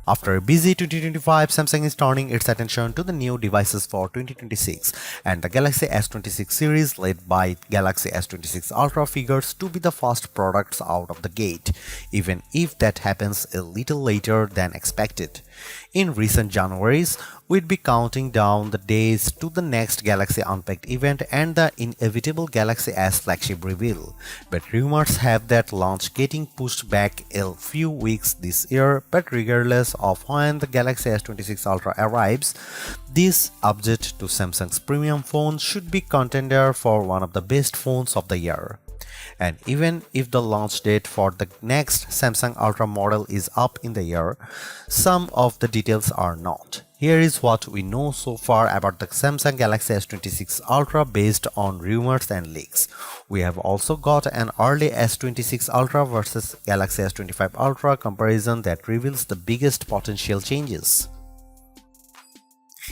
After a busy 2025, Samsung is turning its attention to the new devices for 2026, and the Galaxy S26 series led by Galaxy S26 Ultra figures to be the first products out of the gate, even if that happens a little later than expected. In recent Januaries, we'd be counting down the days to the next Galaxy Unpacked event and the inevitable Galaxy S Flagship reveal, but rumors have that launch getting pushed back a few weeks this year. But regardless of when the Galaxy S26 Ultra arrives, this update to Samsung's premium phone should be contender for one of the best phones of the year. And even if the launch date for the next Samsung Ultra model is up in the air, some of the details are not. Here is what we know so far about the Samsung Galaxy S26 Ultra based on rumors and leaks. We have also got an early S26 Ultra versus Galaxy S25 Ultra comparison that reveals the biggest potential changes.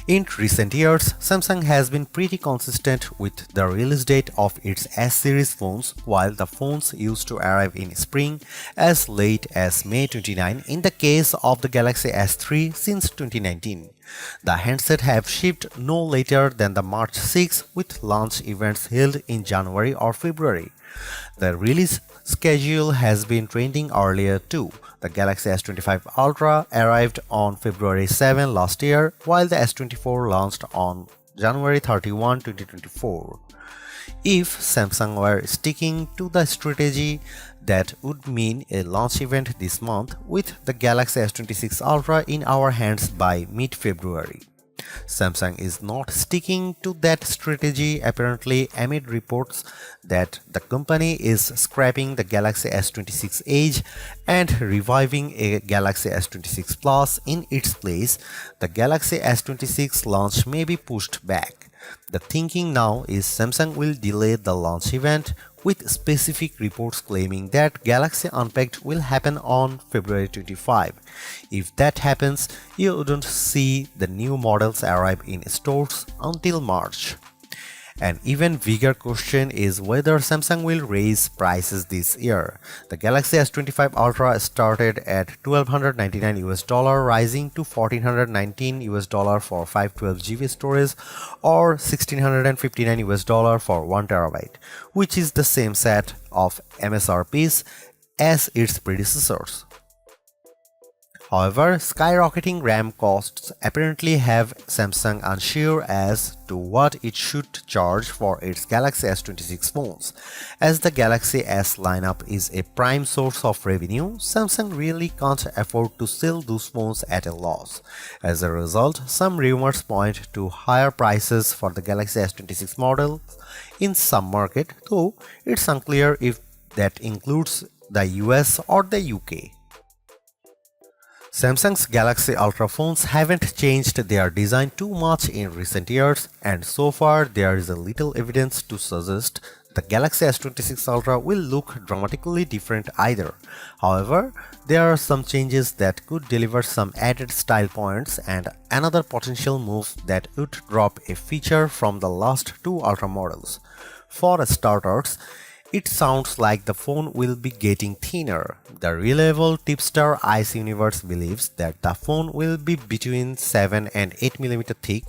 In recent years, Samsung has been pretty consistent with the release date of its S-series phones, while the phones used to arrive in spring as late as May 29 in the case of the Galaxy S3 since 2019. The handset have shipped no later than the March 6 with launch events held in January or February. The release schedule has been trending earlier too. The Galaxy S25 Ultra arrived on February 7 last year, while the S24 launched on January 31, 2024. If Samsung were sticking to the strategy, that would mean a launch event this month with the Galaxy S26 Ultra in our hands by mid-February. Samsung is not sticking to that strategy apparently amid reports that the company is scrapping the Galaxy S26 Edge and reviving a Galaxy S26 Plus in its place. The Galaxy S26 launch may be pushed back. The thinking now is Samsung will delay the launch event, with specific reports claiming that Galaxy Unpacked will happen on February 25. If that happens, you wouldn't see the new models arrive in stores until March. An even bigger question is whether Samsung will raise prices this year. The Galaxy S25 Ultra started at $1,299 rising to $1,419 for 512GB storage or $1,659 for 1TB, which is the same set of MSRPs as its predecessors. However, skyrocketing RAM costs apparently have Samsung unsure as to what it should charge for its Galaxy S26 phones. As the Galaxy S lineup is a prime source of revenue, Samsung really can't afford to sell those phones at a loss. As a result, some rumors point to higher prices for the Galaxy S26 model in some markets, though it's unclear if that includes the US or the UK. Samsung's Galaxy Ultra phones haven't changed their design too much in recent years, and so far there is a little evidence to suggest the Galaxy S26 Ultra will look dramatically different either. However, there are some changes that could deliver some added style points and another potential move that would drop a feature from the last two Ultra models. For starters, it sounds like the phone will be getting thinner. The reliable tipster Ice Universe believes that the phone will be between 7 and 8mm thick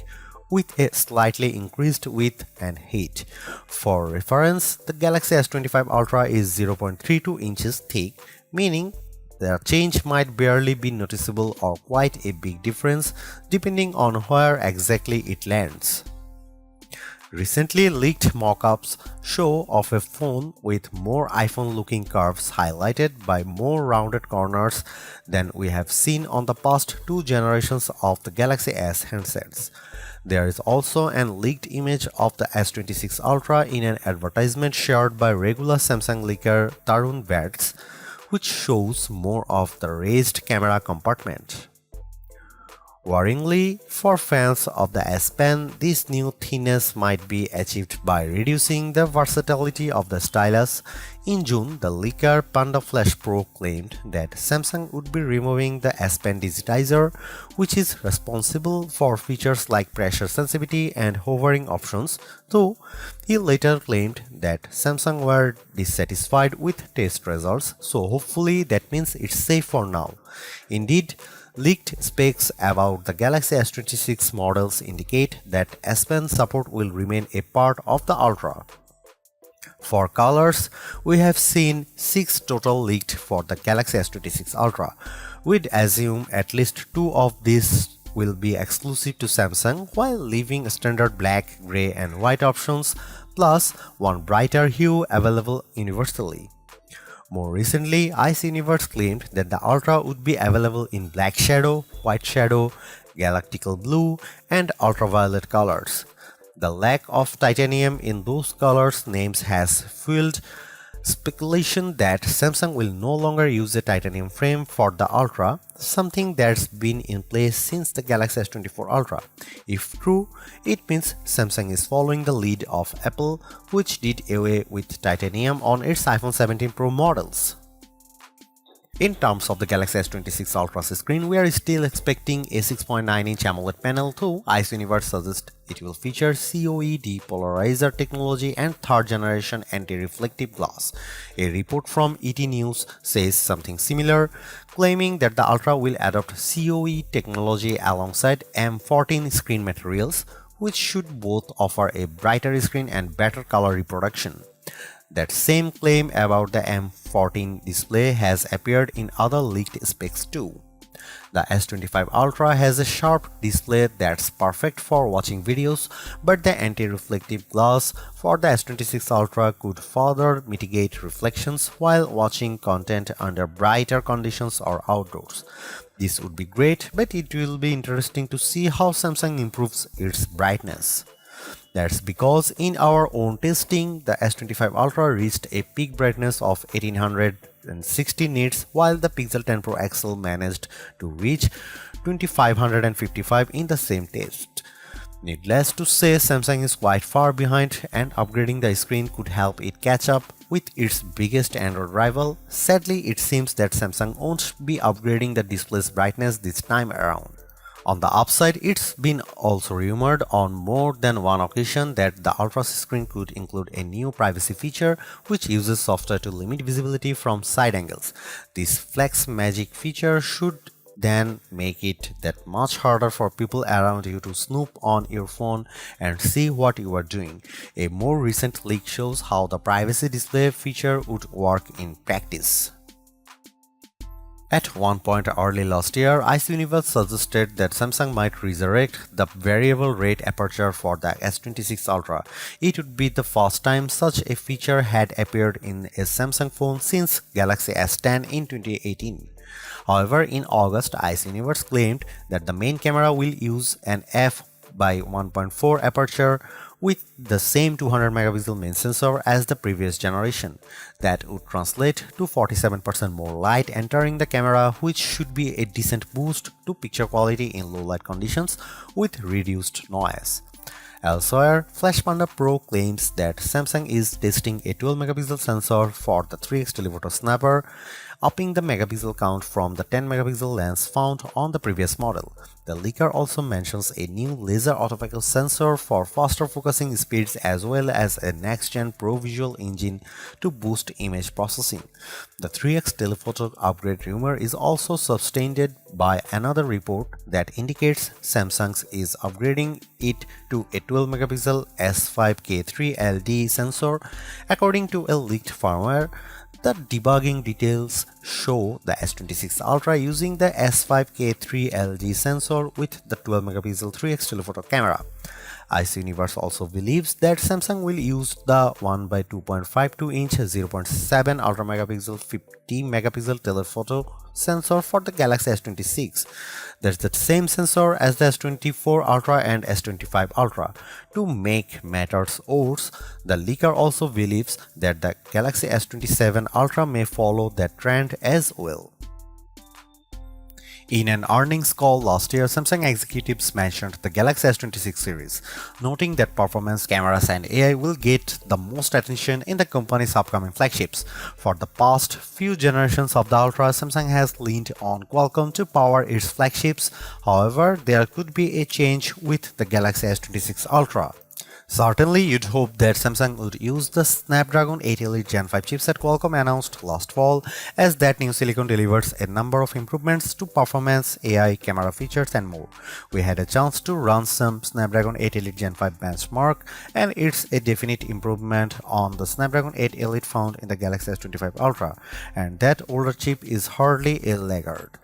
with a slightly increased width and height. For reference, the Galaxy S25 Ultra is 0.32 inches thick, meaning the change might barely be noticeable or quite a big difference depending on where exactly it lands. Recently leaked mock-ups show off a phone with more iPhone-looking curves highlighted by more rounded corners than we have seen on the past two generations of the Galaxy S handsets. There is also an leaked image of the S26 Ultra in an advertisement shared by regular Samsung leaker Tarun Vats, which shows more of the raised camera compartment. Worryingly, for fans of the S Pen, this new thinness might be achieved by reducing the versatility of the stylus. In June, the leaker Panda Flash Pro claimed that Samsung would be removing the S Pen digitizer, which is responsible for features like pressure sensitivity and hovering options, though he later claimed that Samsung were dissatisfied with test results, so hopefully that means it's safe for now. Indeed, Leaked specs about the Galaxy S26 models indicate that S Pen support will remain a part of the Ultra. For colors, we have seen 6 total leaked for the Galaxy S26 Ultra. We'd assume at least 2 of these will be exclusive to Samsung, while leaving standard black, grey and white options, plus one brighter hue available universally. More recently, Ice Universe claimed that the Ultra would be available in black shadow, white shadow, galactical blue, and ultraviolet colors. The lack of titanium in those colors names has fueled speculation that Samsung will no longer use a titanium frame for the Ultra, something that's been in place since the Galaxy S24 Ultra. If true, it means Samsung is following the lead of Apple, which did away with titanium on its iPhone 17 Pro models. In terms of the Galaxy S26 Ultra's screen, we are still expecting a 6.9-inch AMOLED panel, though Ice Universe suggests it will feature COE depolarizer technology and third-generation anti-reflective glass. A report from ET News says something similar, claiming that the Ultra will adopt COE technology alongside M14 screen materials, which should both offer a brighter screen and better color reproduction. That same claim about the M14 display has appeared in other leaked specs too. The S25 Ultra has a sharp display that's perfect for watching videos, but the anti-reflective glass for the S26 Ultra could further mitigate reflections while watching content under brighter conditions or outdoors. This would be great, but it will be interesting to see how Samsung improves its brightness. That's because in our own testing, the S25 Ultra reached a peak brightness of 1860 nits, while the Pixel 10 Pro XL managed to reach 2555 in the same test. Needless to say, Samsung is quite far behind, and upgrading the screen could help it catch up with its biggest Android rival. Sadly, it seems that Samsung won't be upgrading the display's brightness this time around. On the upside, it's been also rumored on more than one occasion that the Ultra's screen could include a new privacy feature which uses software to limit visibility from side angles. This Flex Magic feature should then make it that much harder for people around you to snoop on your phone and see what you are doing. A more recent leak shows how the privacy display feature would work in practice. At one point early last year, Ice Universe suggested that Samsung might resurrect the variable rate aperture for the S26 Ultra. It would be the first time such a feature had appeared in a Samsung phone since Galaxy S10 in 2018. However, in August, Ice Universe claimed that the main camera will use an f/1.4 aperture with the same 200 megapixel main sensor as the previous generation. That would translate to 47% more light entering the camera, which should be a decent boost to picture quality in low light conditions with reduced noise. Elsewhere, Flash Panda Pro claims that Samsung is testing a 12 megapixel sensor for the 3x telephoto snapper, upping the megapixel count from the 10 megapixel lens found on the previous model. The leaker also mentions a new laser autofocus sensor for faster focusing speeds as well as a next-gen Pro Visual engine to boost image processing. The 3x telephoto upgrade rumor is also sustained by another report that indicates Samsung is upgrading it to a 12 megapixel S5K3 LD sensor. According to a leaked firmware, the debugging details show the S26 Ultra using the S5K3 LG sensor with the 12 megapixel 3x telephoto camera. Ice Universe also believes that Samsung will use the 1x2.52-inch 0.7 ultra megapixel 50 megapixel telephoto sensor for the Galaxy S26. That's the same sensor as the S24 Ultra and S25 Ultra. To make matters worse, the leaker also believes that the Galaxy S27 Ultra may follow that trend as well. In an earnings call last year, Samsung executives mentioned the Galaxy S26 series, noting that performance, cameras and AI will get the most attention in the company's upcoming flagships. For the past few generations of the Ultra, Samsung has leaned on Qualcomm to power its flagships. However, there could be a change with the Galaxy S26 Ultra. Certainly, you'd hope that Samsung would use the Snapdragon 8 Elite Gen 5 chipset Qualcomm announced last fall, as that new silicon delivers a number of improvements to performance, AI, camera features, and more. We had a chance to run some Snapdragon 8 Elite Gen 5 benchmark, and it's a definite improvement on the Snapdragon 8 Elite found in the Galaxy S25 Ultra, and that older chip is hardly a laggard.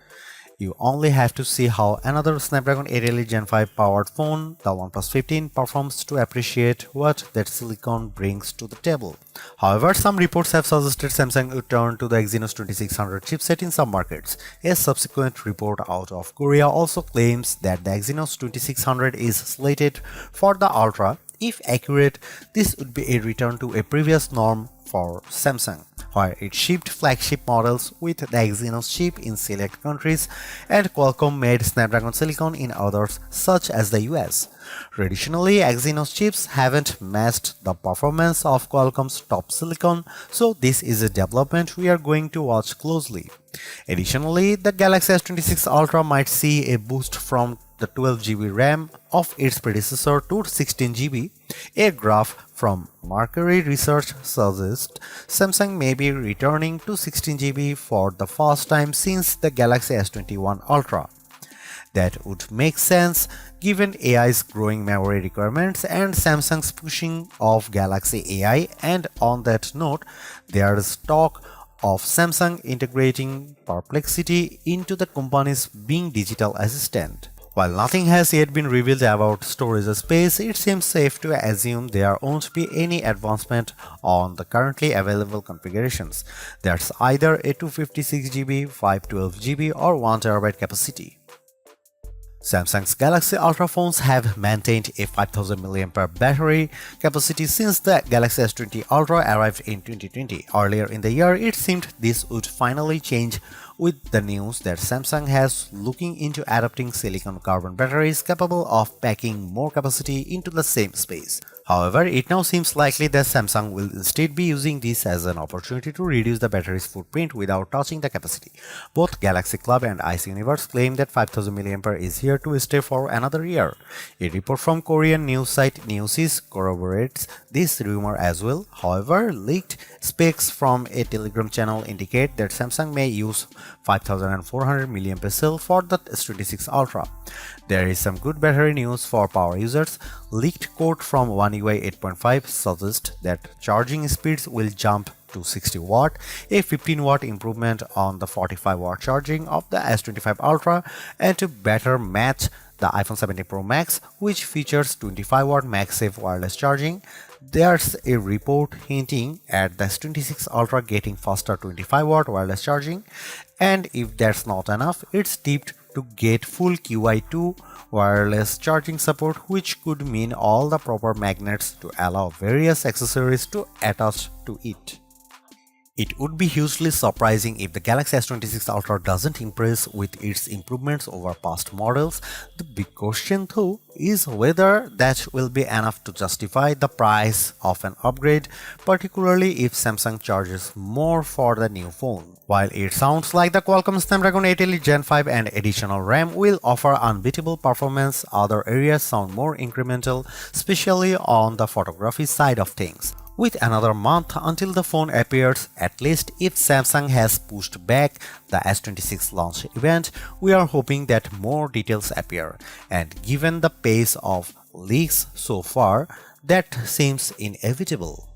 You only have to see how another Snapdragon 8 Elite Gen 5 powered phone, the OnePlus 15, performs to appreciate what that silicon brings to the table. However, some reports have suggested Samsung would turn to the Exynos 2600 chipset in some markets. A subsequent report out of Korea also claims that the Exynos 2600 is slated for the Ultra. If accurate, this would be a return to a previous norm for Samsung, where it shipped flagship models with the Exynos chip in select countries and Qualcomm made Snapdragon silicon in others such as the US. Traditionally, Exynos chips haven't matched the performance of Qualcomm's top silicon, so this is a development we are going to watch closely. Additionally, the Galaxy S26 Ultra might see a boost from the 12GB RAM of its predecessor to 16GB. A graph from Mercury Research suggests Samsung may be returning to 16GB for the first time since the Galaxy S21 Ultra. That would make sense given AI's growing memory requirements and Samsung's pushing of Galaxy AI, and on that note, there is talk of Samsung integrating Perplexity into the company's Bing digital assistant. While nothing has yet been revealed about storage space, it seems safe to assume there won't be any advancement on the currently available configurations. That's either a 256GB, 512GB or 1TB capacity. Samsung's Galaxy Ultra phones have maintained a 5000 mAh battery capacity since the Galaxy S20 Ultra arrived in 2020. Earlier in the year, it seemed this would finally change with the news that Samsung has looking into adopting silicon carbon batteries capable of packing more capacity into the same space. However, it now seems likely that Samsung will instead be using this as an opportunity to reduce the battery's footprint without touching the capacity. Both Galaxy Club and Ice Universe claim that 5000 mAh is here to stay for another year. A report from Korean news site Newsys corroborates this rumor as well. However, leaked specs from a Telegram channel indicate that Samsung may use 5400 mAh cell for the S26 Ultra. There is some good battery news for power users. Leaked code from One UI 8.5 suggests that charging speeds will jump to 60 watt, a 15 watt improvement on the 45 watt charging of the S25 Ultra, and to better match the iPhone 17 Pro Max, which features 25 watt MagSafe wireless charging. There's a report hinting at the S26 Ultra getting faster 25 watt wireless charging, and if that's not enough, it's tipped to get full QI2 wireless charging support, which could mean all the proper magnets to allow various accessories to attach to it. It would be hugely surprising if the Galaxy S26 Ultra doesn't impress with its improvements over past models. The big question though is whether that will be enough to justify the price of an upgrade, particularly if Samsung charges more for the new phone. While it sounds like the Qualcomm Snapdragon 8 Elite Gen 5 and additional RAM will offer unbeatable performance, other areas sound more incremental, especially on the photography side of things. With another month until the phone appears, at least if Samsung has pushed back the S26 launch event, we are hoping that more details appear. And given the pace of leaks so far, that seems inevitable.